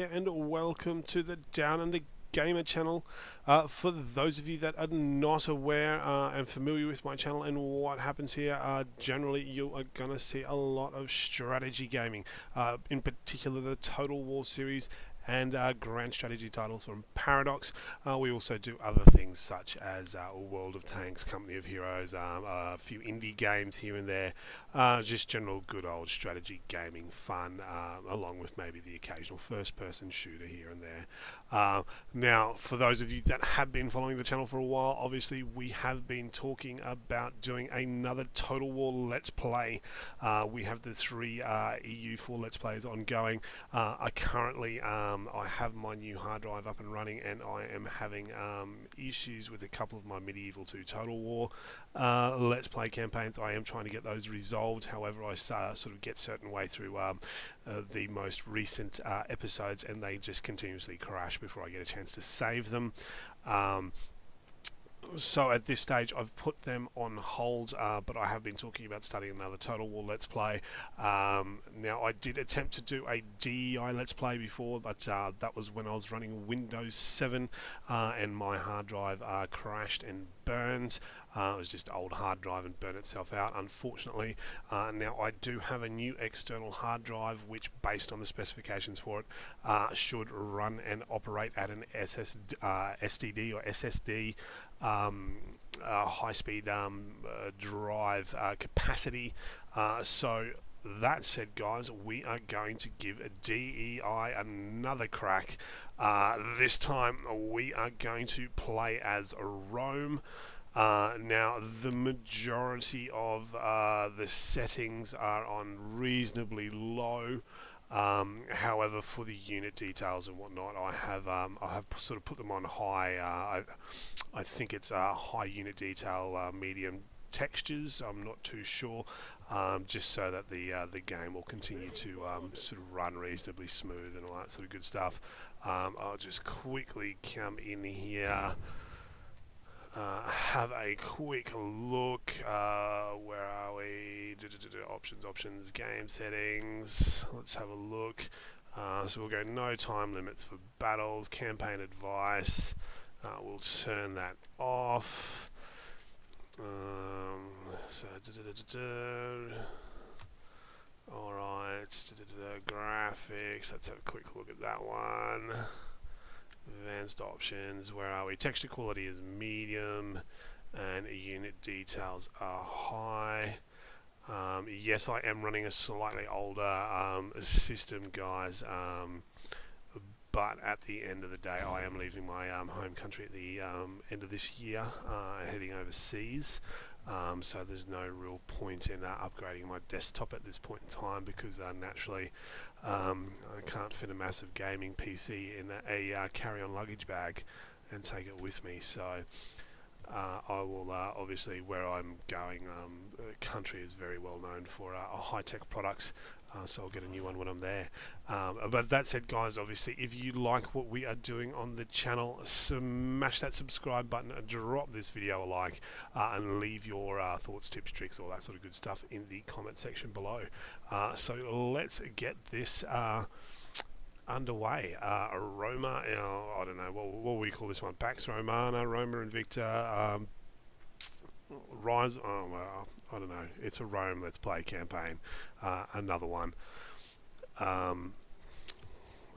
And welcome to the Down Under Gamer channel. For those of you that are not aware and familiar with my channel and what happens here, generally you are going to see a lot of strategy gaming, in particular the Total War series and grand strategy titles from Paradox. We also do other things such as World of Tanks, Company of Heroes, a few indie games here and there, just general good old strategy gaming fun, along with maybe the occasional first person shooter here and there. Now, for those of you that have been following the channel for a while, obviously we have been talking about doing another Total War Let's Play. We have the three EU4 Let's Plays ongoing. I currently I have my new hard drive up and running, and I am having issues with a couple of my Medieval 2 Total War Let's Play campaigns. I am trying to get those resolved. However, I sort of get certain way through the most recent episodes, and they just continuously crash before I get a chance to save them. So at this stage I've put them on hold, but I have been talking about starting another Total War Let's Play. Now, I did attempt to do a DEI Let's Play before, but that was when I was running Windows 7 and my hard drive crashed and burned. It was just old hard drive and burned itself out, unfortunately. Now I do have a new external hard drive which, based on the specifications for it, should run and operate at an SSD or SSD high-speed drive capacity. So that said, guys, we are going to give a DEI another crack. This time we are going to play as Rome. Now, the majority of the settings are on reasonably low. However, for the unit details and whatnot, I have sort of put them on high. I think it's high unit detail, medium textures. I'm not too sure, just so that the game will continue to sort of run reasonably smooth and all that sort of good stuff. I'll just quickly come in here. Have a quick look. Where are we? Options, game settings. Let's have a look. So we'll go no time limits for battles, campaign advice. We'll turn that off. Alright, graphics. Let's have a quick look at that one. Advanced options, where are we? Texture quality is medium and unit details are high. Yes, I am running a slightly older system, guys, but at the end of the day I am leaving my home country at the end of this year, heading overseas. So there's no real point in upgrading my desktop at this point in time, because naturally I can't fit a massive gaming PC in a carry-on luggage bag and take it with me. So I will obviously, where I'm going, the country is very well known for high-tech products. So I'll get a new one when I'm there. But that said, guys, obviously, if you like what we are doing on the channel, smash that subscribe button, drop this video a like, and leave your thoughts, tips, tricks, all that sort of good stuff in the comment section below. So let's get this underway. Roma, I don't know, what will we call this one? Pax Romana, Roma Invicta, Rise, oh well, I don't know, it's a Rome Let's Play campaign, another one.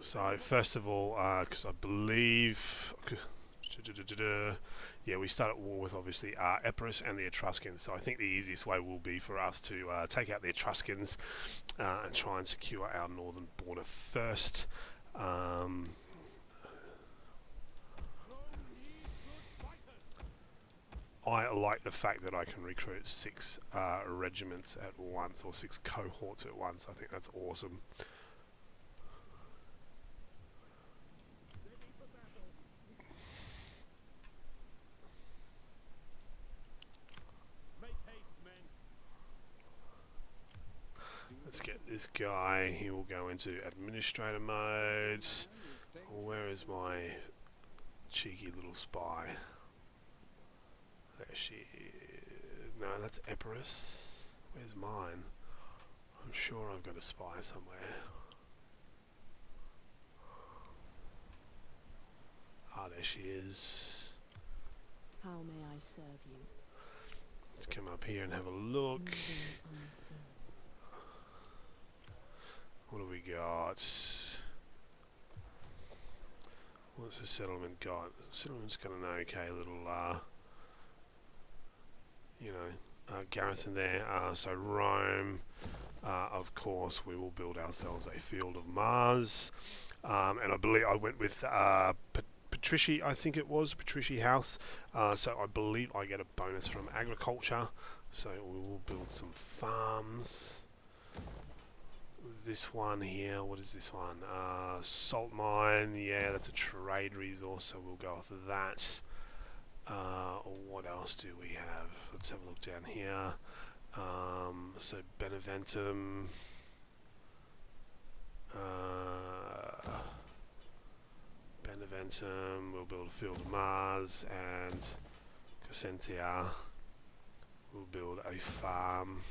So first of all, because I believe, yeah, we start at war with obviously Epirotes and the Etruscans, so I think the easiest way will be for us to take out the Etruscans and try and secure our northern border first. I like the fact that I can recruit 6 regiments at once, or 6 cohorts at once. I think that's awesome. Let's get this guy. He will go into administrator mode. Where is my cheeky little spy? There she is. No, that's Epirotes. Where's mine? I'm sure I've got a spy somewhere. There she is. How may I serve you? Let's come up here and have a look. What do we got? What's the settlement got? The settlement's got an okay little, garrison there. So Rome, of course, we will build ourselves a field of Mars. And I believe I went with Patrici, I think it was, Patrici House. So I believe I get a bonus from agriculture. So we will build some farms. This one here, what is this one? Salt mine, yeah, that's a trade resource, so we'll go with that. What else do we have? Let's have a look down here. So Beneventum. Beneventum, we'll build a field of Mars, and Crescentia, we'll build a farm.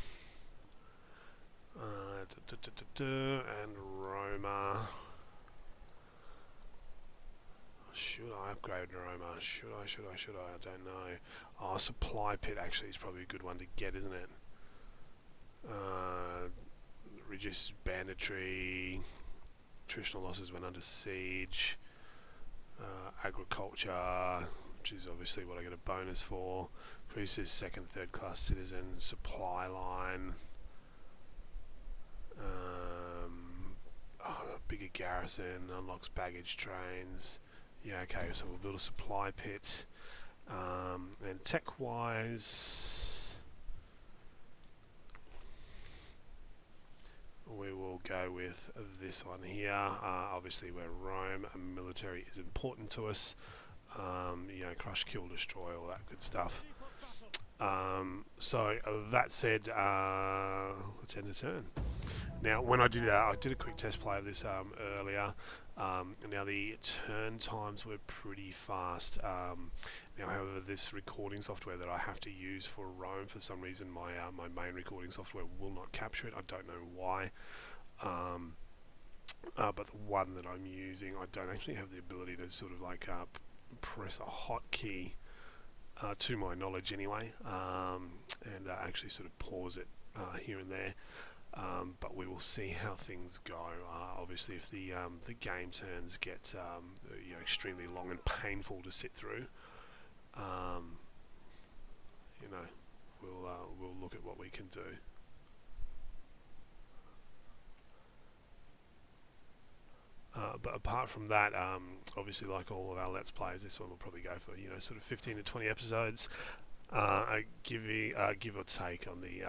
And Roma. Should I upgrade Roma? Should I? I don't know. Oh, supply pit actually is probably a good one to get, isn't it? Reduces banditry. Attritional losses when under siege. Agriculture, which is obviously what I get a bonus for. Increases second, third class citizen. Supply line. Bigger garrison, unlocks baggage trains. Yeah, okay, so we'll build a supply pit. And tech-wise, we will go with this one here. Obviously, we're Rome. Military is important to us. Crush, kill, destroy, all that good stuff. So that said, let's end the turn. Now, when I did I did a quick test play of this earlier. Now the turn times were pretty fast. Now, however, this recording software that I have to use for Rome, for some reason, my main recording software will not capture it. I don't know why. But the one that I'm using, I don't actually have the ability to sort of like press a hotkey, to my knowledge anyway, and actually sort of pause it here and there. But we will see how things go. Obviously, if the game turns get extremely long and painful to sit through, we'll look at what we can do. But apart from that, obviously, like all of our Let's Plays, this one will probably go for sort of 15 to 20 episodes. Give or take on the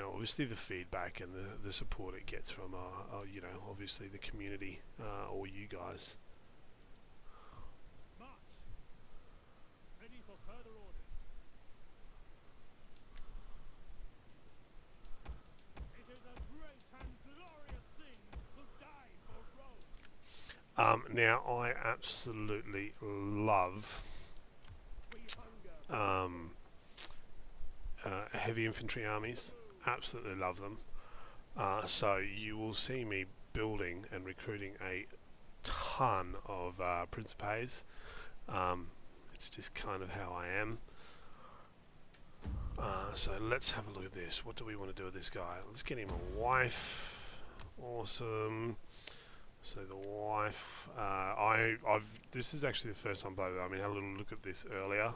obviously the feedback and the support it gets from obviously the community, or you guys. March. Ready for further orders. It is a great and glorious thing to die for Rome. Now I absolutely love heavy infantry armies. Absolutely love them. So you will see me building and recruiting a ton of Principes. It's just kind of how I am. So let's have a look at this. What do we want to do with this guy? Let's get him a wife. Awesome. So the wife, this is actually the first time playing. I mean, I had a little look at this earlier.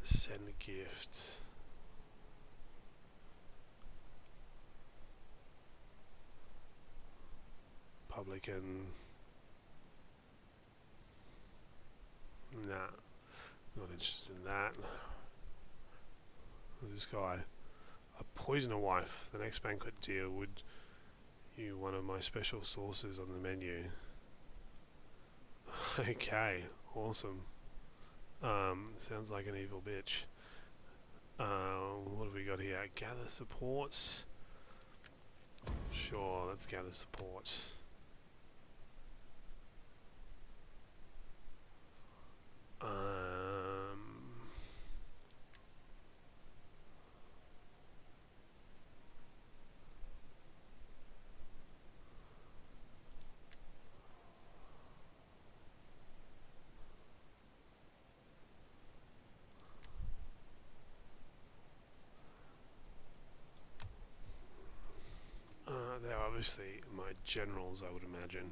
Send a gift. Publican. Nah, not interested in that. This guy. A poisoner wife. The next banquet deal would you one of my special sauces on the menu. Okay, awesome. Sounds like an evil bitch. What have we got here? Gather supports. Sure, let's gather supports. mostly my generals, I would imagine.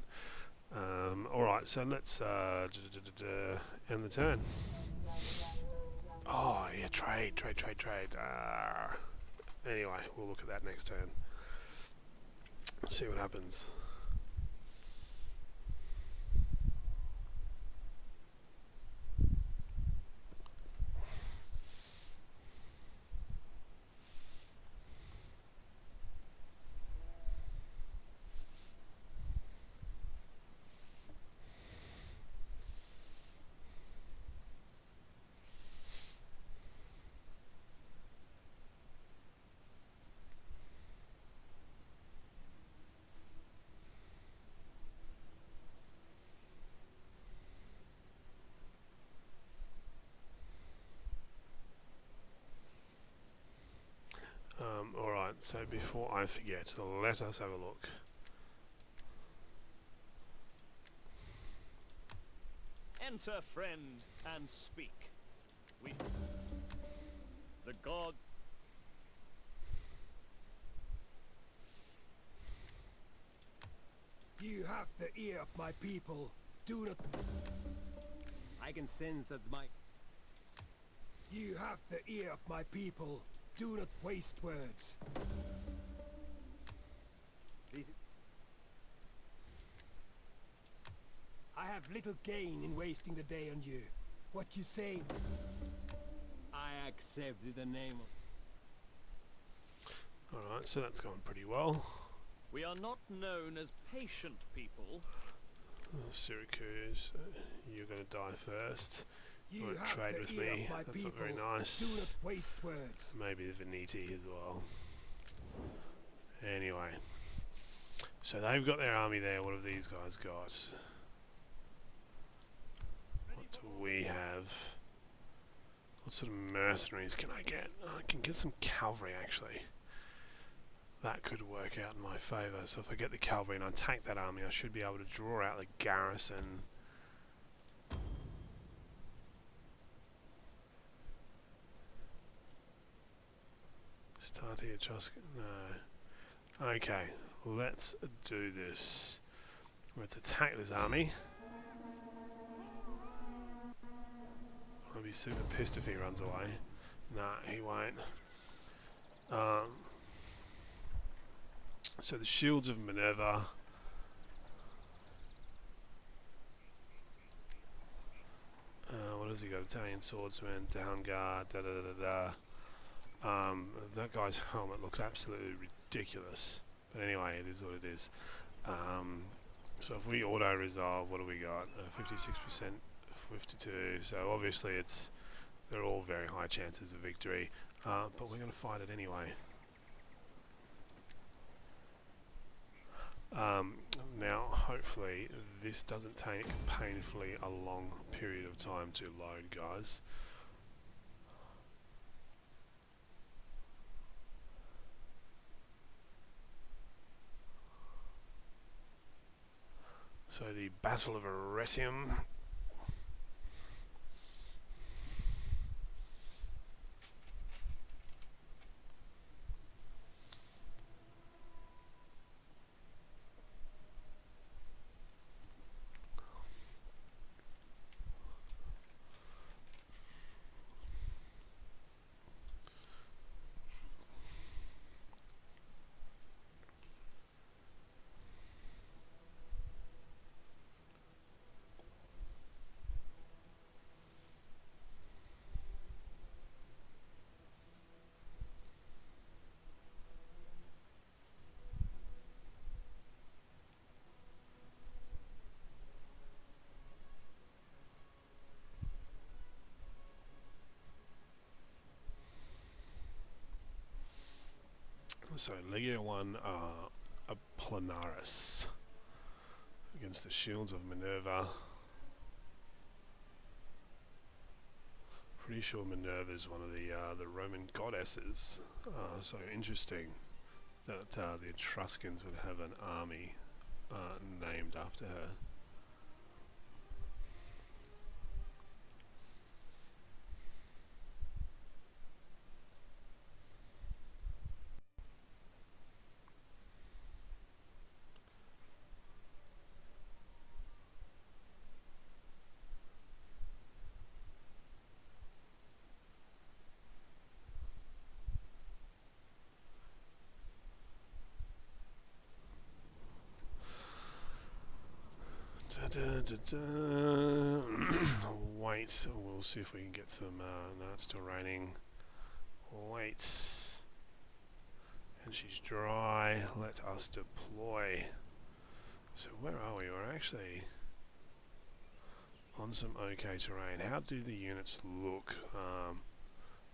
Alright, so let's end the turn. Oh, yeah, trade. Anyway, we'll look at that next turn. See what happens. Alright, so before I forget, let us have a look. Enter, friend, and speak. We... The gods... You have the ear of my people. Do not... I can sense that my... You have the ear of my people. Do not waste words. These... I have little gain in wasting the day on you. What you say? I accept in the name of... Alright, so that's going pretty well. We are not known as patient people. Syracuse, you're going to die first. You want to have trade the with ear me? of my That's people. not very Do nice. not waste words. Maybe the Veneti as well. Anyway, so they've got their army there. What have these guys got? What do we have? What sort of mercenaries can I get? I can get some cavalry actually. That could work out in my favour. So if I get the cavalry and I take that army, I should be able to draw out the garrison. Start here, Etruscan. No. Okay, let's do this. Let's attack this army. I'll be super pissed if he runs away. Nah, he won't. So the shields of Minerva. What has he got? Italian swordsman, down guard, da da da da. That guy's helmet looks absolutely ridiculous. But anyway, it is what it is. So if we auto-resolve, what do we got? 56%, 52. So obviously they're all very high chances of victory. But we're going to fight it anyway. Now, hopefully, this doesn't take painfully a long period of time to load, guys. So the Battle of Arretium. So Legio 1 Apollinaris against the shields of Minerva. Pretty sure Minerva is one of the Roman goddesses. So interesting that the Etruscans would have an army named after her. da, da, da. Wait, we'll see if we can get some. No, it's still raining. Wait. And she's dry. Let us deploy. So where are we? We're actually on some okay terrain. How do the units look?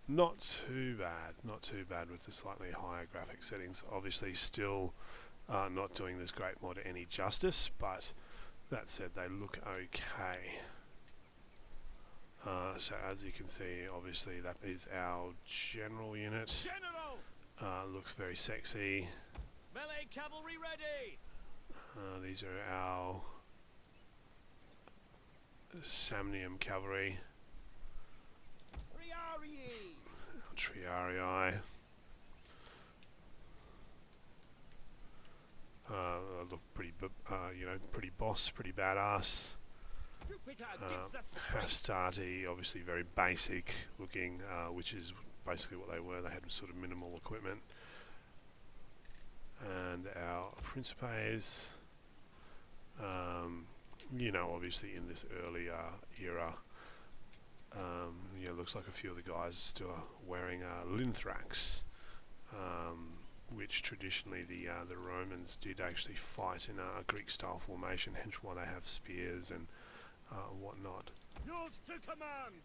Not too bad. Not too bad with the slightly higher graphic settings. Obviously still not doing this great mod any justice, but that said, they look okay. So as you can see, obviously that is our general unit. General! Looks very sexy. Melee cavalry ready! These are our Samnium cavalry. Triarii. Look pretty, pretty boss, pretty badass. Hastati, obviously very basic looking, which is basically what they were. They had sort of minimal equipment. And our Principes, obviously in this earlier era, looks like a few of the guys still are wearing linthrax, which traditionally the Romans did actually fight in a Greek-style formation, hence why they have spears and whatnot. Yours to command!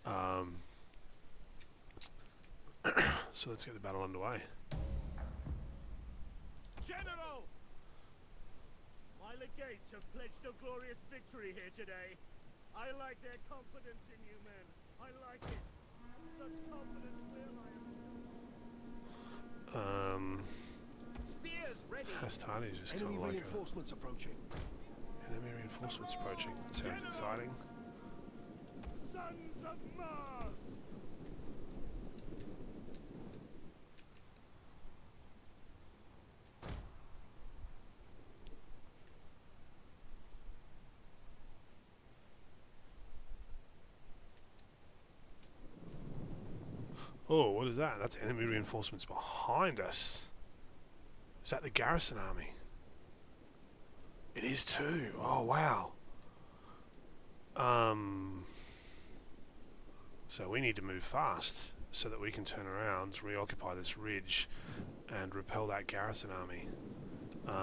So let's get the battle underway. General! My legates have pledged a glorious victory here today. I like their confidence in you men. I like it. Such confidence will I am. Spears ready. Hastati is just kind Enemy of like reinforcements approaching. enemy reinforcements approaching. That sounds exciting. Sons of Mars! Oh, what is that? That's enemy reinforcements behind us. Is that the garrison army? It is too. Oh, wow. So we need to move fast so that we can turn around, reoccupy this ridge, and repel that garrison army.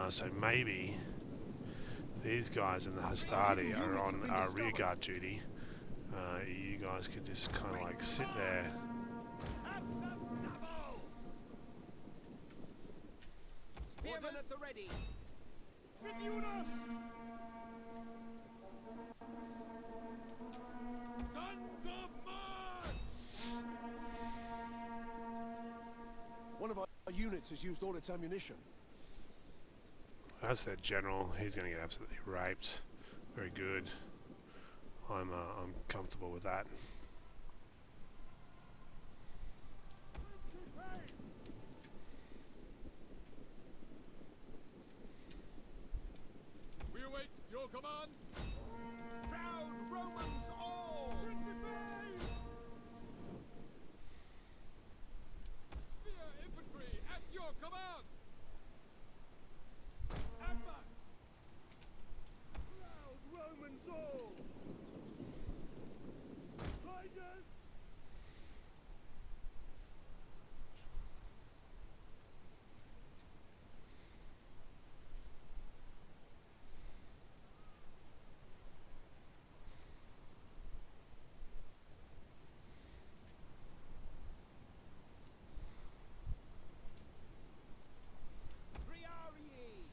So maybe these guys in the Hastati are on rearguard duty. You guys can just kind of like sit there. Spearmen at the ready. Tribunus! Sons of Mars! One of our units has used all its ammunition. That's their general. He's going to get absolutely raped. Very good. I'm comfortable with that. We await your command! Proud Romans all. Principes! Spear infantry at your command! And back! Proud Romans all! Fighters! Triarii.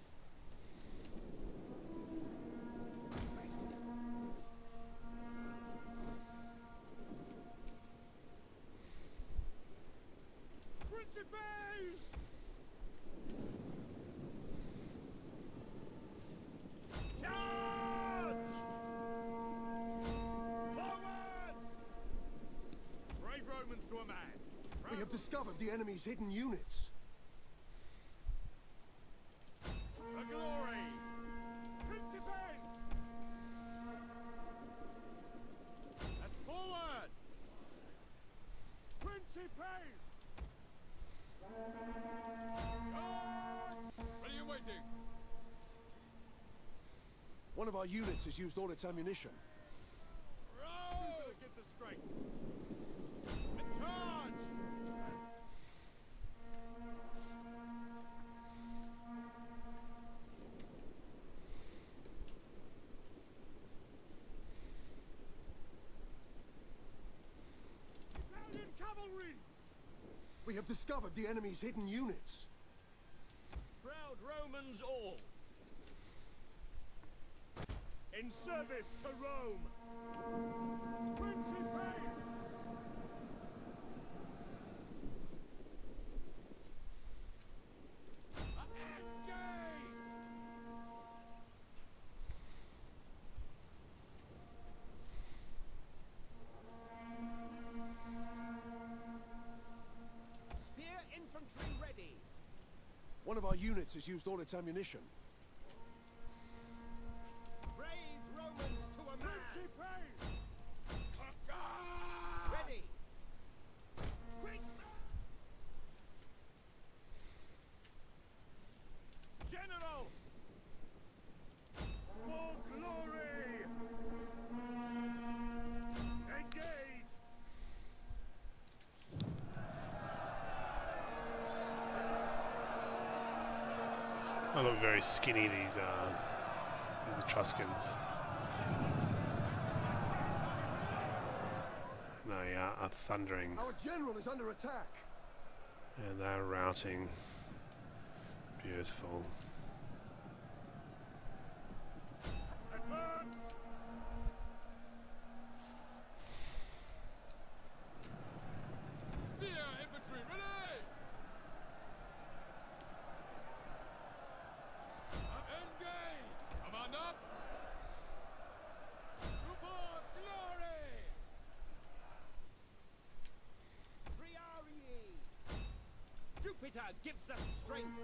Principes! Charge! Forward! Brave Romans to a man. We have discovered the enemy's hidden units. For glory! Principes! And forward! Principes! Charge! Ready and waiting! One of of our units has used all its ammunition. Roll against the strength. And charge! Italian cavalry! We have discovered the enemy's hidden units. Proud Romans all! In service to Rome! Principes! Engage! Spear infantry ready. One of our units has used all its ammunition. Brave Romans to a man. Principes! Ready. Quick! General! For glory! Engage! They look very skinny, these Etruscans. And they are thundering, Our general is under attack. and they're routing. Beautiful. Advance! Spear infantry ready! Engage! Command up! For glory! Triarii. Jupiter gives us strength.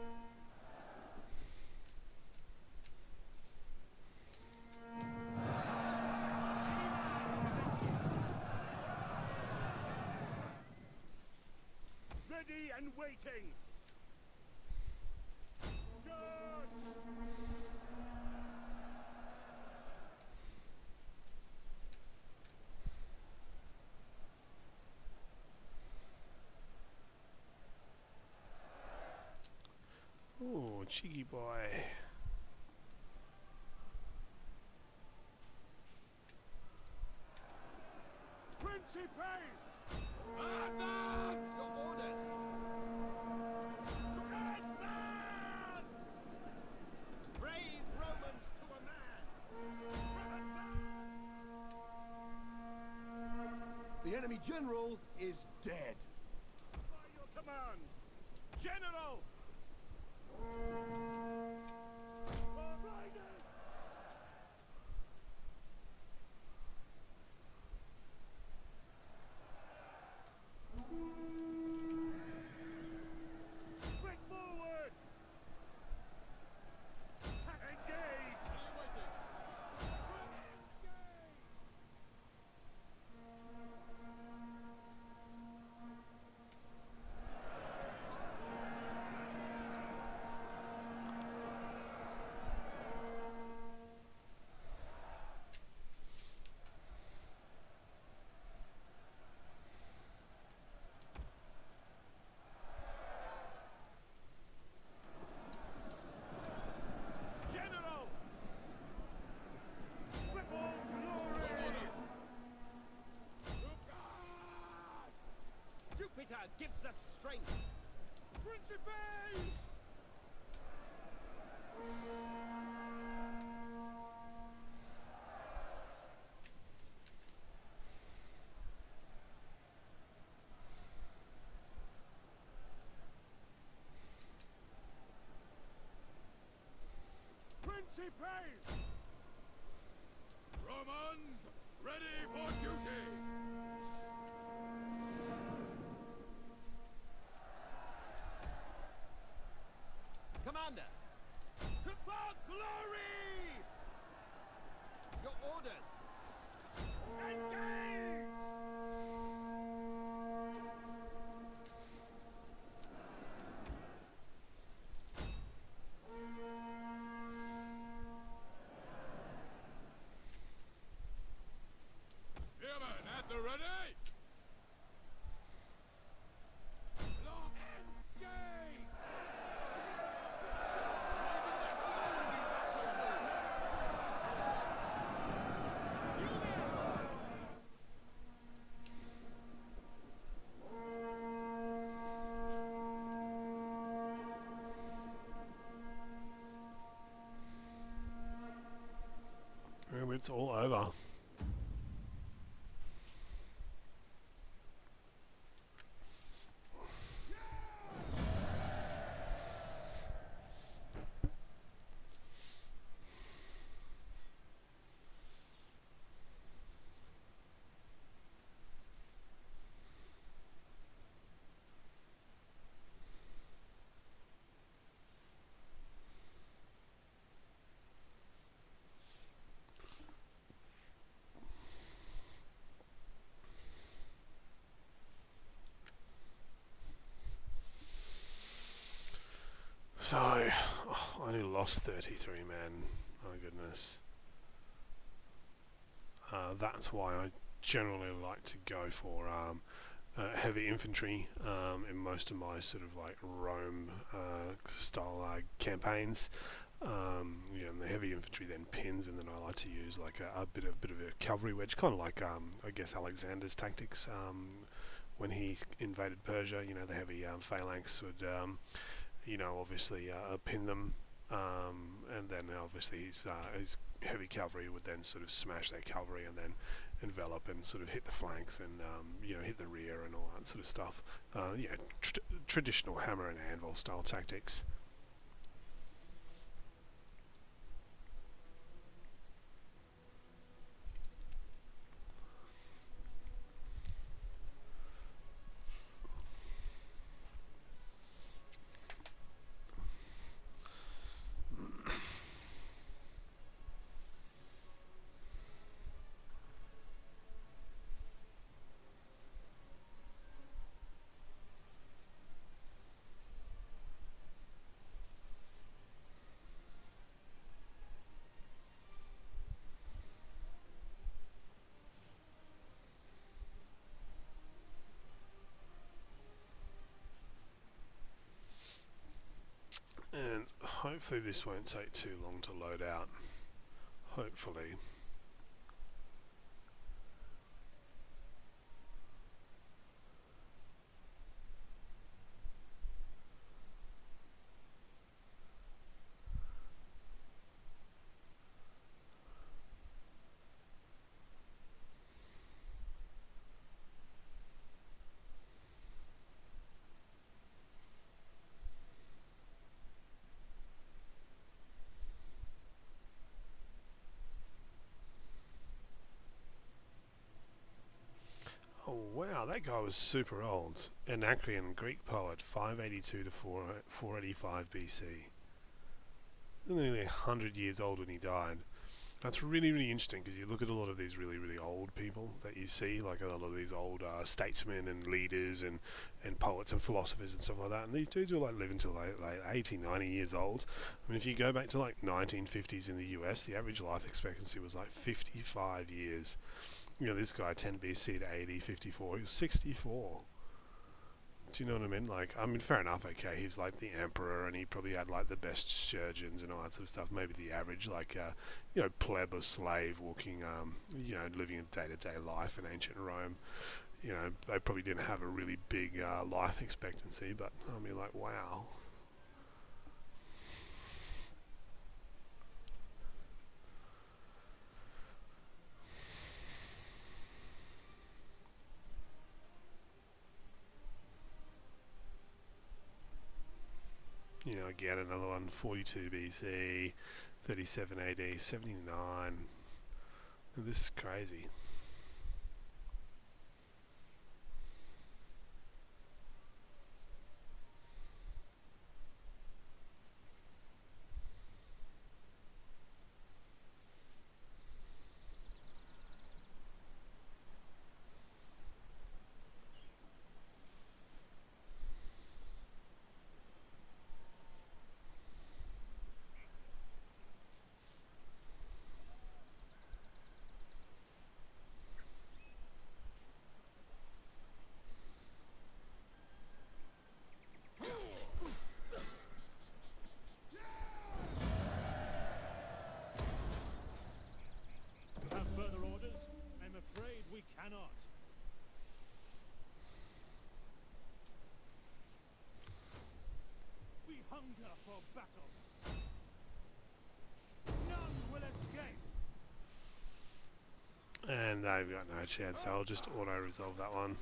Ready and waiting! Charge! Oh, cheeky boy. Principes! Advance! Your orders. Advance! Brave Romans to a man. The enemy general is dead. By your command! General! For riders! Quick forward! Engage! General! With all glory! Jupiter gives us strength. Principes! Principes! Romans, ready for duty! Commander, To for glory! your orders. Engage! it's all over. So, oh, I only lost 33 men. Oh goodness. That's why I generally like to go for heavy infantry in most of my sort of like Rome style campaigns. And the heavy infantry then pins, and then I like to use like a bit of a cavalry wedge, kind of like I guess Alexander's tactics when he invaded Persia. The heavy phalanx would obviously pin them, and then obviously his heavy cavalry would then sort of smash their cavalry and then envelop and sort of hit the flanks and hit the rear and all that sort of stuff. Traditional hammer and anvil style tactics. And hopefully this won't take too long to load out. Hopefully. Oh wow, that guy was super old. Anacreon, Greek poet, 582 to 485 BC. Nearly 100 years old when he died. That's really, really interesting because you look at a lot of these really, really old people that you see, like a lot of these old statesmen and leaders and poets and philosophers and stuff like that. And these dudes will like live until like 80, 90 years old. I mean, if you go back to like 1950s in the US, the average life expectancy was like 55 years. This guy 10 BC to 80, 54, he was 64. Do you know what I mean? Like, I mean, fair enough, okay, he's like the emperor and he probably had like the best surgeons and all that sort of stuff. Maybe the average, like, pleb or slave walking, living a day-to-day life in ancient Rome. They probably didn't have a really big life expectancy, but I mean, like, wow. Again, another one, 42 BC, 37 AD, 79. This is crazy. and they've got no chance, so I'll just auto-resolve that one.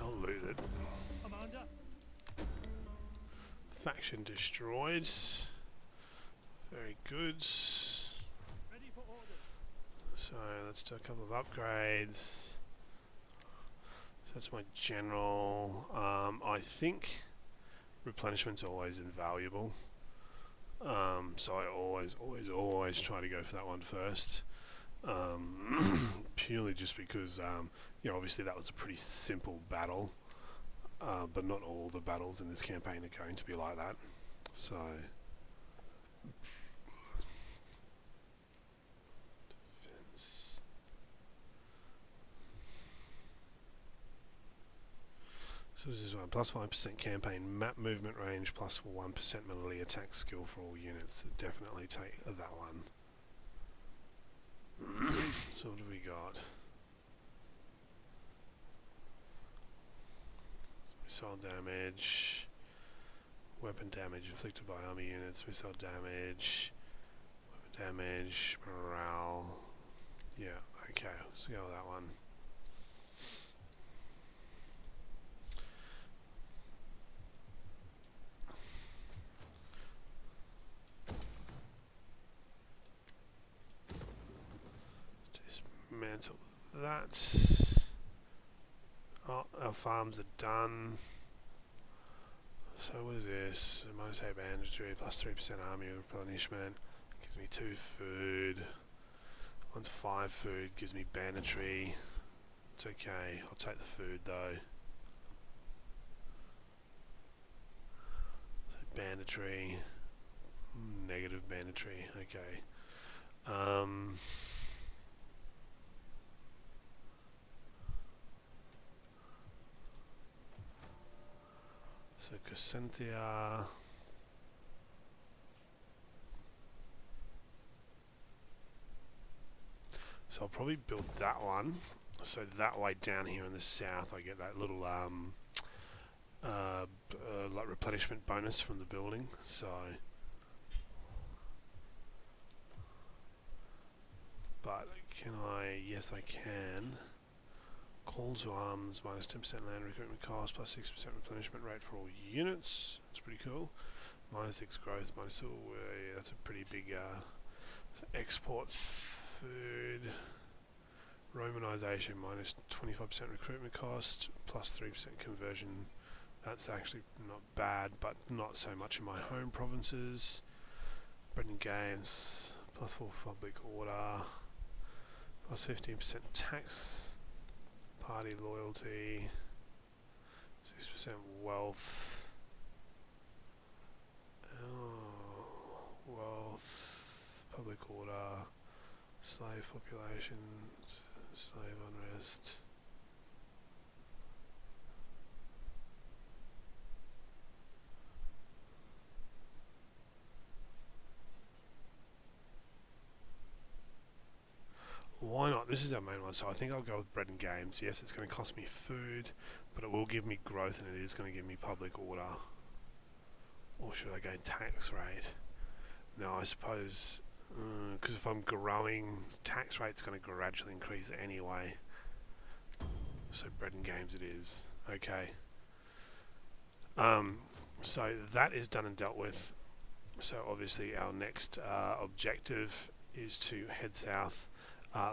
I'll loot it. Commander, Faction destroyed. Very good. ready for orders. So let's do a couple of upgrades. So that's my general. I think replenishment's always invaluable. So I always try to go for that one first. Purely just because, you know, obviously that was a pretty simple battle. But not all the battles in this campaign are going to be like that. So defense. So this is one plus 5% campaign map movement range plus 1% melee attack skill for all units. So definitely take that one. So what do we got? Missile damage, weapon damage inflicted by army units, missile damage, weapon damage, morale. Yeah, okay, let's go with that one. Dismantle that. Oh, our farms are done. So what is this? Minus 8 banditry, plus 3% army replenishment. Gives me 2 food. One's 5 food, gives me banditry. It's okay, I'll take the food though. So banditry. Negative banditry, okay. So Crescentia. So I'll probably build that one. So that way down here in the south I get that little like replenishment bonus from the building. So but can I? Yes I can. Call to arms, minus 10% land recruitment cost, plus 6% replenishment rate for all units. That's pretty cool. Minus 6 growth, minus, oh, yeah, that's a pretty big so export food. Romanization, minus 25% recruitment cost, plus 3% conversion. That's actually not bad, but not so much in my home provinces. Bread and gains, plus 4 public order, plus 15% tax. Party loyalty, 6% wealth. Oh, wealth, public order, slave population, slave unrest. Why not? This is our main one, so I think I'll go with bread and games. Yes, it's going to cost me food, but it will give me growth and it is going to give me public order. Or should I go tax rate? No, I suppose, because if I'm growing, tax rate's going to gradually increase anyway. So bread and games it is. Okay. So that is done and dealt with. So obviously our next objective is to head south.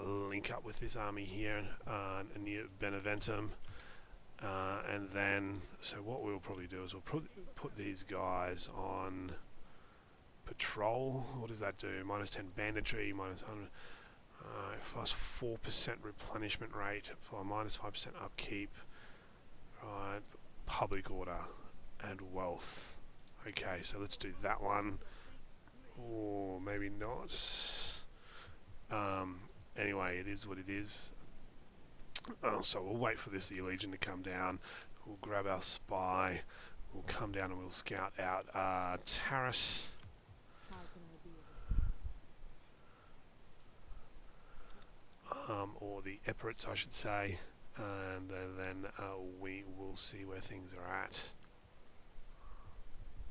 Link up with this army here near Beneventum, and then so what we'll probably do is we'll put these guys on patrol. What does that do? Minus 10 banditry, minus 100, plus 4% replenishment rate, minus 5% upkeep, right? Public order and wealth. Okay, so let's do that one, or maybe not. Anyway, it is what it is. So we'll wait for this Legion to come down. We'll grab our spy. We'll come down and we'll scout out Taris. How can I be of assistance? Or the Epirotes, I should say, and then we will see where things are at.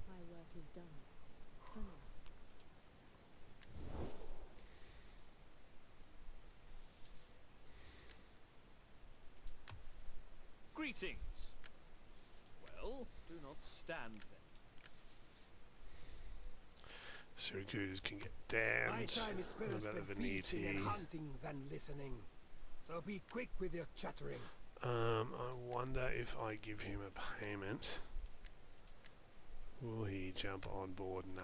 My work is done. For now. Greetings. Well, do not stand then. Syracuse can get My damned. time is better What about spent the feasting and Veneti? hunting than listening. So be quick with your chattering. I wonder if I give him a payment. Will he jump on board? Nah.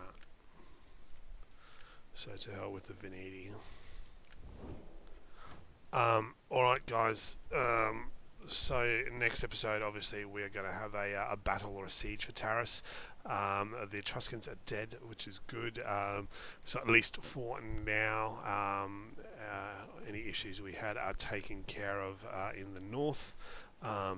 So to hell with the Veneti. Alright guys, so next episode obviously we're going to have a battle or a siege for Taris. The Etruscans are dead, which is good, so at least for now. Any issues we had are taken care of in the north,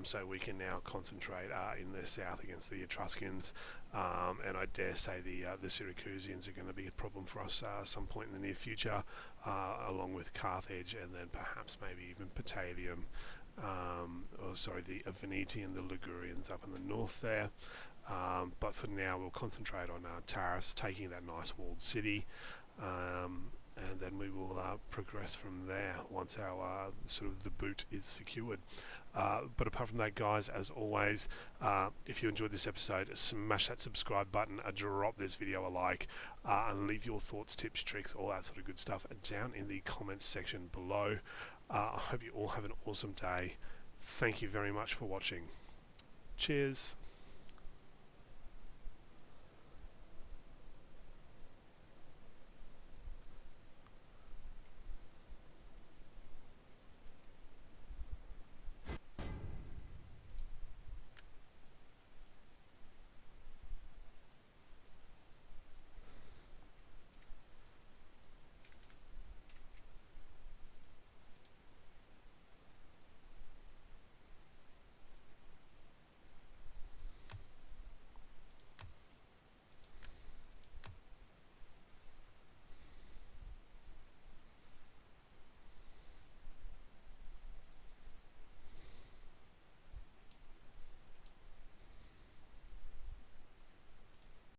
so we can now concentrate in the south against the Etruscans, and I dare say the Syracusians are going to be a problem for us some point in the near future, along with Carthage and then perhaps maybe even Patavium, the Veneti and the Ligurians up in the north there. But for now we'll concentrate on Taris, taking that nice walled city, and then we will progress from there once our sort of the boot is secured. But apart from that, guys, as always, if you enjoyed this episode, smash that subscribe button, drop this video a like, and leave your thoughts, tips, tricks, all that sort of good stuff down in the comments section below. I hope you all have an awesome day. Thank you very much for watching. Cheers.